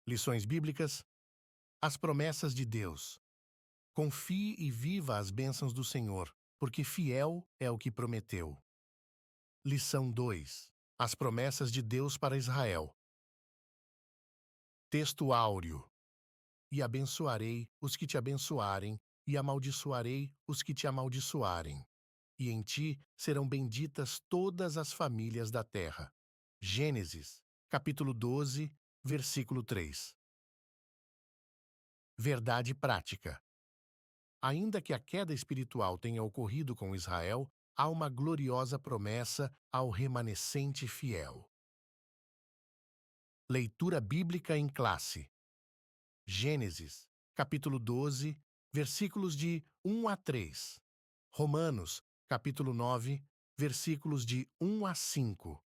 Lições bíblicas: as promessas de Deus. Confie e viva as bênçãos do Senhor, porque fiel é o que prometeu. Lição 2: as promessas de Deus para Israel. Texto áureo: e abençoarei os que te abençoarem, e amaldiçoarei os que te amaldiçoarem. E em ti serão benditas todas as famílias da terra. Gênesis, capítulo 12, versículo 3. Verdade prática: ainda que a queda espiritual tenha ocorrido com Israel, há uma gloriosa promessa ao remanescente fiel. Leitura bíblica em classe. Gênesis, capítulo 12, versículos de 1 a 3. Romanos, capítulo 9, versículos de 1 a 5.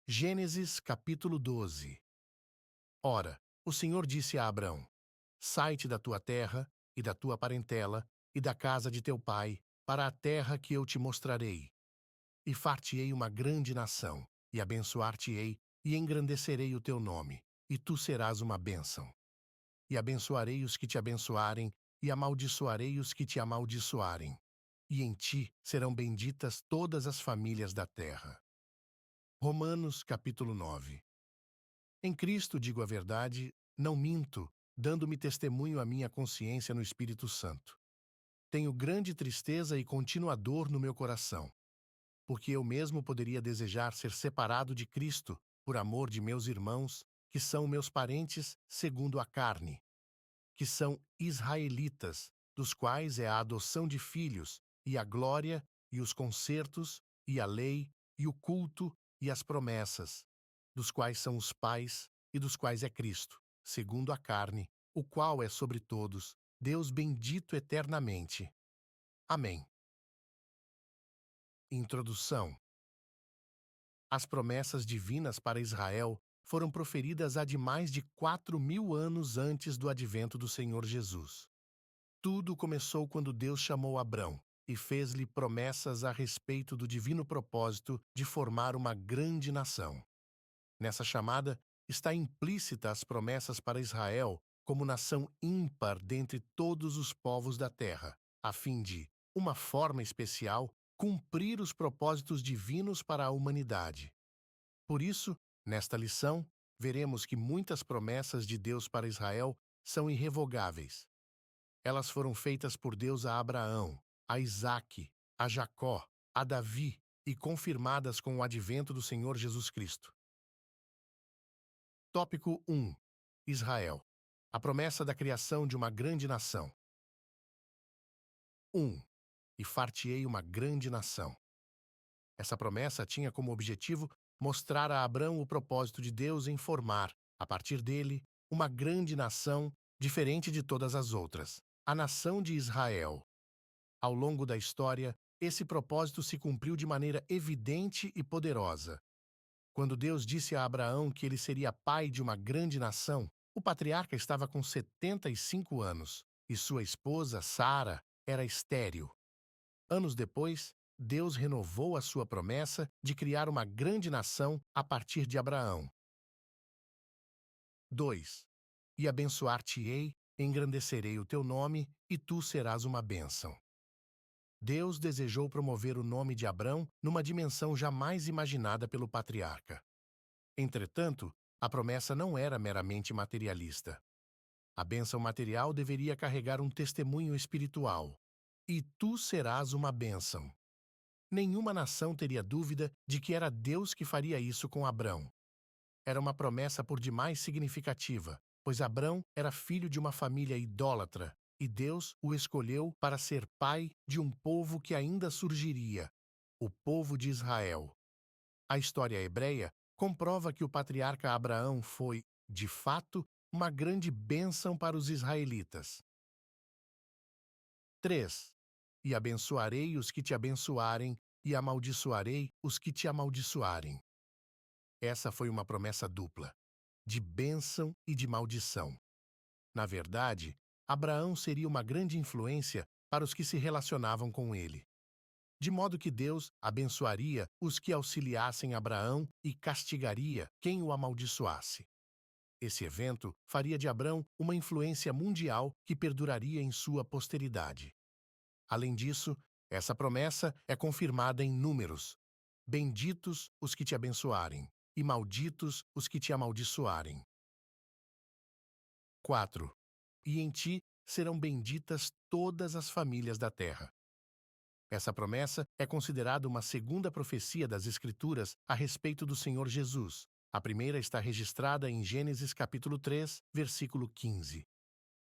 Gênesis, capítulo 12. Ora, o Senhor disse a Abrão: sai-te da tua terra e da tua parentela e da casa de teu pai, para a terra que eu te mostrarei. E far-te-ei uma grande nação, e abençoar-te-ei, e engrandecerei o teu nome, e tu serás uma bênção. E abençoarei os que te abençoarem, e amaldiçoarei os que te amaldiçoarem. E em ti serão benditas todas as famílias da terra. Romanos, capítulo 9. Em Cristo digo a verdade, não minto, dando-me testemunho à minha consciência no Espírito Santo. Tenho grande tristeza e contínua dor no meu coração, porque eu mesmo poderia desejar ser separado de Cristo, por amor de meus irmãos, que são meus parentes segundo a carne, que são israelitas, dos quais é a adoção de filhos, e a glória, e os concertos, e a lei, e o culto, e as promessas, dos quais são os pais, e dos quais é Cristo, segundo a carne, o qual é sobre todos, Deus bendito eternamente. Amém. Introdução. As promessas divinas para Israel foram proferidas há de mais de 4.000 anos antes do advento do Senhor Jesus. Tudo começou quando Deus chamou Abrão e fez-lhe promessas a respeito do divino propósito de formar uma grande nação. Nessa chamada está implícita as promessas para Israel como nação ímpar dentre todos os povos da terra, a fim de, uma forma especial, cumprir os propósitos divinos para a humanidade. Por isso, nesta lição, veremos que muitas promessas de Deus para Israel são irrevogáveis. Elas foram feitas por Deus a Abraão, a Isaque, a Jacó, a Davi e confirmadas com o advento do Senhor Jesus Cristo. Tópico 1. Israel. A promessa da criação de uma grande nação. 1. E far-te-ei uma grande nação. Essa promessa tinha como objetivo mostrar a Abrão o propósito de Deus em formar, a partir dele, uma grande nação diferente de todas as outras, a nação de Israel. Ao longo da história, esse propósito se cumpriu de maneira evidente e poderosa. Quando Deus disse a Abraão que ele seria pai de uma grande nação, o patriarca estava com 75 anos e sua esposa, Sara, era estéril. Anos depois, Deus renovou a sua promessa de criar uma grande nação a partir de Abraão. 2. E abençoar-te-ei, engrandecerei o teu nome, e tu serás uma bênção. Deus desejou promover o nome de Abrão numa dimensão jamais imaginada pelo patriarca. Entretanto, a promessa não era meramente materialista. A bênção material deveria carregar um testemunho espiritual. E tu serás uma bênção. Nenhuma nação teria dúvida de que era Deus que faria isso com Abrão. Era uma promessa por demais significativa, pois Abrão era filho de uma família idólatra, e Deus o escolheu para ser pai de um povo que ainda surgiria, o povo de Israel. A história hebreia comprova que o patriarca Abraão foi, de fato, uma grande bênção para os israelitas. 3. E abençoarei os que te abençoarem, e amaldiçoarei os que te amaldiçoarem. Essa foi uma promessa dupla, de bênção e de maldição. Na verdade, Abraão seria uma grande influência para os que se relacionavam com ele. De modo que Deus abençoaria os que auxiliassem Abraão e castigaria quem o amaldiçoasse. Esse evento faria de Abrão uma influência mundial que perduraria em sua posteridade. Além disso, essa promessa é confirmada em números. Benditos os que te abençoarem, e malditos os que te amaldiçoarem. 4. E em ti serão benditas todas as famílias da terra. Essa promessa é considerada uma segunda profecia das Escrituras a respeito do Senhor Jesus. A primeira está registrada em Gênesis capítulo 3, versículo 15.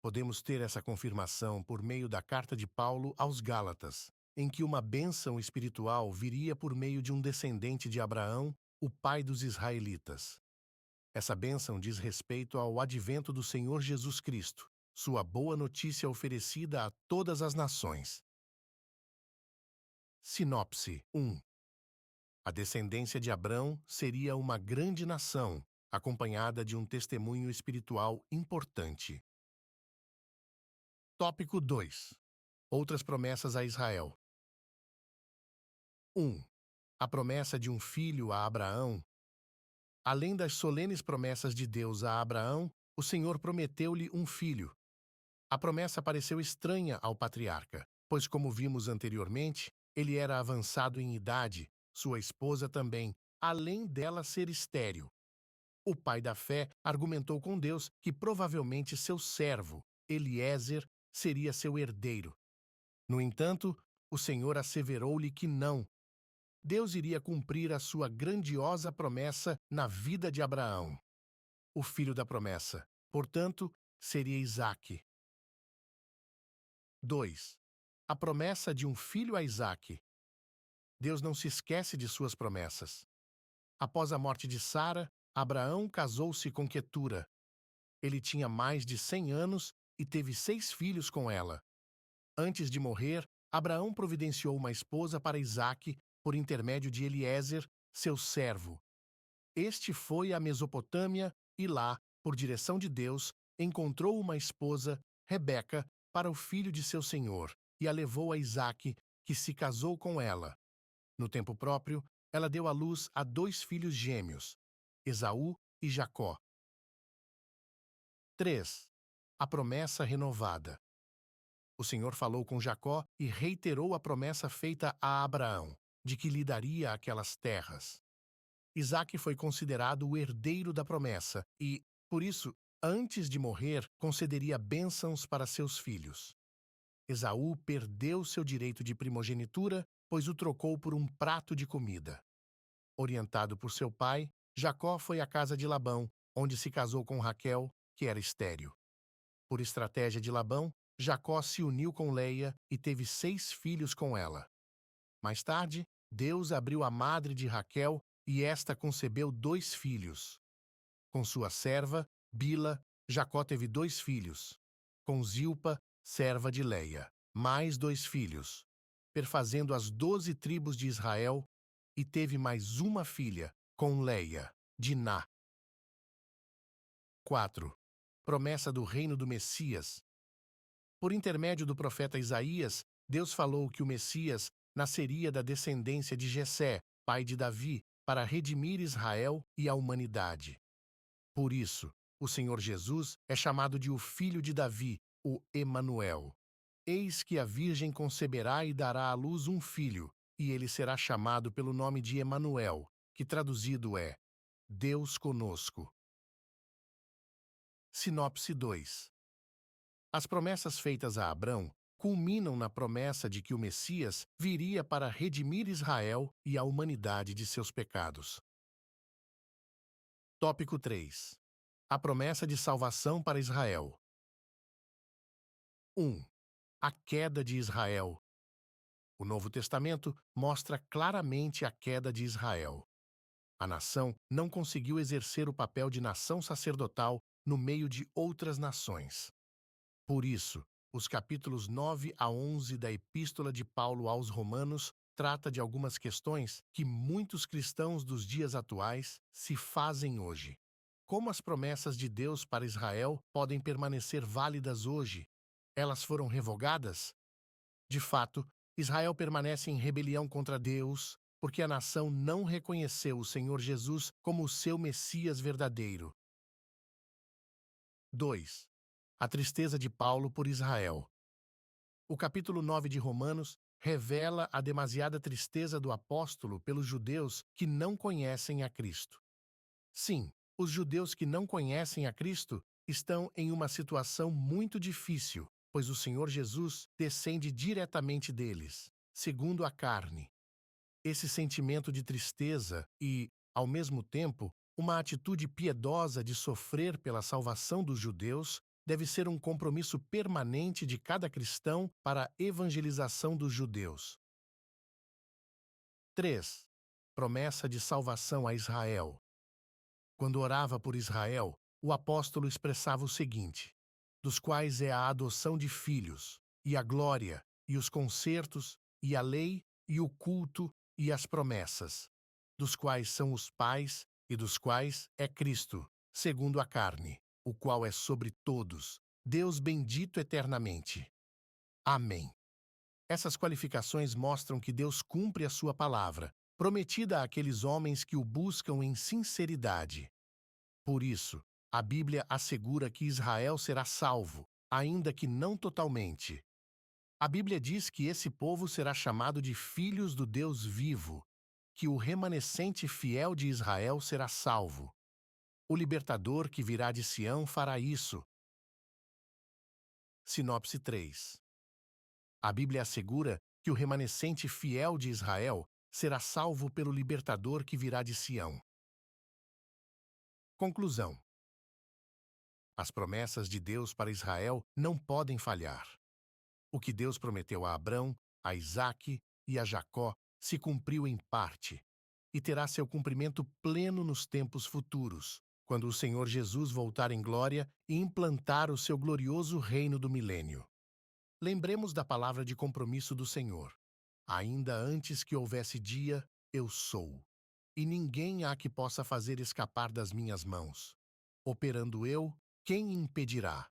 Podemos ter essa confirmação por meio da carta de Paulo aos Gálatas, em que uma bênção espiritual viria por meio de um descendente de Abraão, o pai dos israelitas. Essa bênção diz respeito ao advento do Senhor Jesus Cristo, sua boa notícia oferecida a todas as nações. Sinopse 1. A descendência de Abrão seria uma grande nação, acompanhada de um testemunho espiritual importante. Tópico 2. Outras promessas a Israel. 1. A promessa de um filho a Abraão. Além das solenes promessas de Deus a Abraão, o Senhor prometeu-lhe um filho. A promessa pareceu estranha ao patriarca, pois, como vimos anteriormente, ele era avançado em idade, sua esposa também, além dela ser estéril. O pai da fé argumentou com Deus que provavelmente seu servo, Eliezer, seria seu herdeiro. No entanto, o Senhor asseverou-lhe que não. Deus iria cumprir a sua grandiosa promessa na vida de Abraão. O filho da promessa, portanto, seria Isaque. 2. A promessa de um filho a Isaque. Deus não se esquece de suas promessas. Após a morte de Sara, Abraão casou-se com Quetura. Ele tinha mais de 100 anos e teve 6 filhos com ela. Antes de morrer, Abraão providenciou uma esposa para Isaque por intermédio de Eliezer, seu servo. Este foi à Mesopotâmia e lá, por direção de Deus, encontrou uma esposa, Rebeca, para o filho de seu senhor, e a levou a Isaque, que se casou com ela. No tempo próprio, ela deu à luz a 2 filhos gêmeos, Esaú e Jacó. 3. A promessa renovada. O Senhor falou com Jacó e reiterou a promessa feita a Abraão, de que lhe daria aquelas terras. Isaque foi considerado o herdeiro da promessa e, por isso, antes de morrer, concederia bênçãos para seus filhos. Esaú perdeu seu direito de primogenitura, pois o trocou por um prato de comida. Orientado por seu pai, Jacó foi à casa de Labão, onde se casou com Raquel, que era estéril. Por estratégia de Labão, Jacó se uniu com Leia e teve 6 filhos com ela. Mais tarde, Deus abriu a madre de Raquel e esta concebeu 2 filhos. Com sua serva, Bila, Jacó teve 2 filhos. Com Zilpa, serva de Leia, mais 2 filhos, perfazendo as 12 tribos de Israel, e teve mais uma filha, com Leia, Diná. 4. Promessa do reino do Messias. Por intermédio do profeta Isaías, Deus falou que o Messias nasceria da descendência de Jessé, pai de Davi, para redimir Israel e a humanidade. Por isso, o Senhor Jesus é chamado de o Filho de Davi, o Emanuel. Eis que a Virgem conceberá e dará à luz um filho, e ele será chamado pelo nome de Emanuel, que traduzido é Deus conosco. Sinopse 2. As promessas feitas a Abrão culminam na promessa de que o Messias viria para redimir Israel e a humanidade de seus pecados. Tópico 3. A promessa de salvação para Israel. 1. A queda de Israel. O Novo Testamento mostra claramente a queda de Israel. A nação não conseguiu exercer o papel de nação sacerdotal no meio de outras nações. Por isso, os capítulos 9 a 11 da Epístola de Paulo aos Romanos trata de algumas questões que muitos cristãos dos dias atuais se fazem hoje. Como as promessas de Deus para Israel podem permanecer válidas hoje? Elas foram revogadas? De fato, Israel permanece em rebelião contra Deus, porque a nação não reconheceu o Senhor Jesus como o seu Messias verdadeiro. 2. A tristeza de Paulo por Israel. O capítulo 9 de Romanos revela a demasiada tristeza do apóstolo pelos judeus que não conhecem a Cristo. Sim, os judeus que não conhecem a Cristo estão em uma situação muito difícil, pois o Senhor Jesus descende diretamente deles, segundo a carne. Esse sentimento de tristeza e, ao mesmo tempo, uma atitude piedosa de sofrer pela salvação dos judeus deve ser um compromisso permanente de cada cristão para a evangelização dos judeus. 3. Promessa de salvação a Israel. Quando orava por Israel, o apóstolo expressava o seguinte: dos quais é a adoção de filhos, e a glória, e os concertos, e a lei, e o culto, e as promessas, dos quais são os pais, e dos quais é Cristo, segundo a carne, o qual é sobre todos, Deus bendito eternamente. Amém. Essas qualificações mostram que Deus cumpre a sua palavra, prometida àqueles homens que o buscam em sinceridade. Por isso, a Bíblia assegura que Israel será salvo, ainda que não totalmente. A Bíblia diz que esse povo será chamado de filhos do Deus vivo, que o remanescente fiel de Israel será salvo. O libertador que virá de Sião fará isso. Sinopse 3. A Bíblia assegura que o remanescente fiel de Israel será salvo pelo libertador que virá de Sião. Conclusão. As promessas de Deus para Israel não podem falhar. O que Deus prometeu a Abrão, a Isaque e a Jacó se cumpriu em parte, e terá seu cumprimento pleno nos tempos futuros, quando o Senhor Jesus voltar em glória e implantar o seu glorioso reino do milênio. Lembremos da palavra de compromisso do Senhor. Ainda antes que houvesse dia, eu sou. E ninguém há que possa fazer escapar das minhas mãos. Operando eu, quem impedirá?